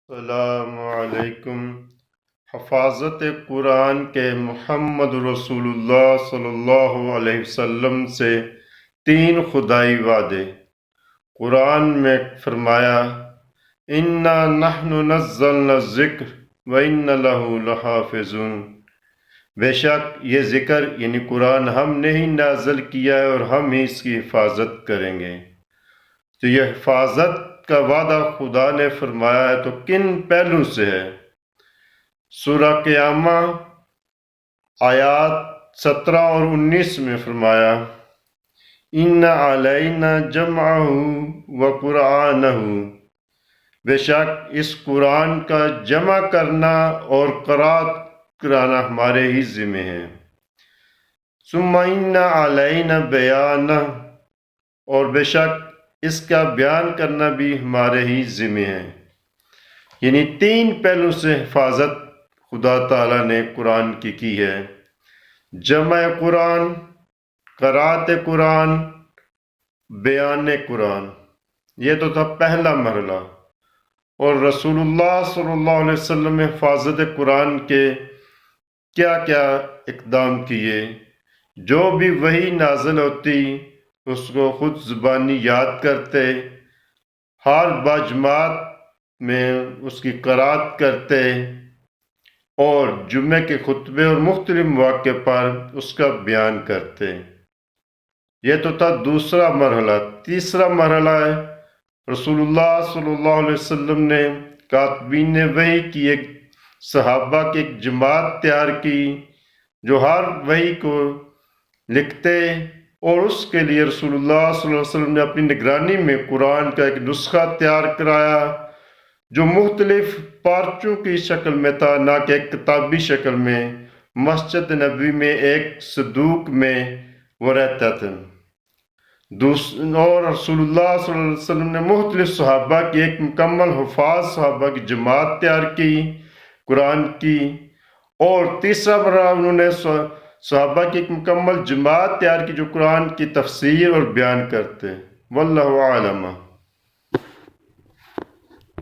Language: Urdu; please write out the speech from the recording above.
السلام علیکم۔ حفاظت قرآن کے محمد رسول اللہ صلی اللہ علیہ وسلم سے 3 خدائی وعدے۔ قرآن میں فرمایا اِنَّا نَحْنُ نَزَّلْنَا الذِّکْرَ وَإِنَّ لَهُ لَحَافِظُونَ، بے شک یہ ذکر یعنی قرآن ہم نے ہی نازل کیا ہے اور ہم ہی اس کی حفاظت کریں گے۔ تو یہ حفاظت کا وعدہ خدا نے فرمایا ہے تو کن پہلو سے ہے؟ سورہ قیامہ آیات 17 اور 19 میں فرمایا اِنَّ عَلَيْنَا جَمْعَهُ وَقُرْآنَهُ، بے شک اس قرآن کا جمع کرنا اور قرات کرانا ہمارے ہی ذمہ ہے۔ ثُمَّ إِنَّ عَلَيْنَا بَيَانَهُ، اور بے شک اس کا بیان کرنا بھی ہمارے ہی ذمہ ہے۔ یعنی 3 پہلو سے حفاظت خدا تعالیٰ نے قرآن کی ہے: جمع قرآن، قرات قرآن، بیان قرآن۔ یہ تو تھا پہلا مرحلہ۔ اور رسول اللہ صلی اللہ علیہ وسلم نے حفاظت قرآن کے کیا کیا اقدام کیے؟ جو بھی وحی نازل ہوتی اس کو خود زبانی یاد کرتے، ہر باجماعت میں اس کی قرات کرتے اور جمعے کے خطبے اور مختلف مواقع پر اس کا بیان کرتے۔ یہ تو تھا دوسرا مرحلہ۔ تیسرا مرحلہ ہے رسول اللہ صلی اللہ علیہ وسلم نے کاتبین وحی کی ایک صحابہ کی ایک جماعت تیار کی جو ہر وحی کو لکھتے، اور اس کے لیے رسول اللہ صلی اللہ علیہ وسلم نے اپنی نگرانی میں قرآن کا ایک نسخہ تیار کرایا جو مختلف پارچوں کی شکل میں تھا، نہ کہ ایک کتابی شکل میں۔ مسجد نبوی میں ایک صندوق میں وہ رہتا تھا۔ اور رسول اللہ صلی اللہ علیہ وسلم نے مختلف صحابہ کی ایک مکمل حفاظ صحابہ کی جماعت تیار کی قرآن کی۔ اور تیسرا مرحلہ انہوں نے صحابہ کی ایک مکمل جماعت تیار کی جو قرآن کی تفسیر اور بیان کرتے۔ واللہ اعلم۔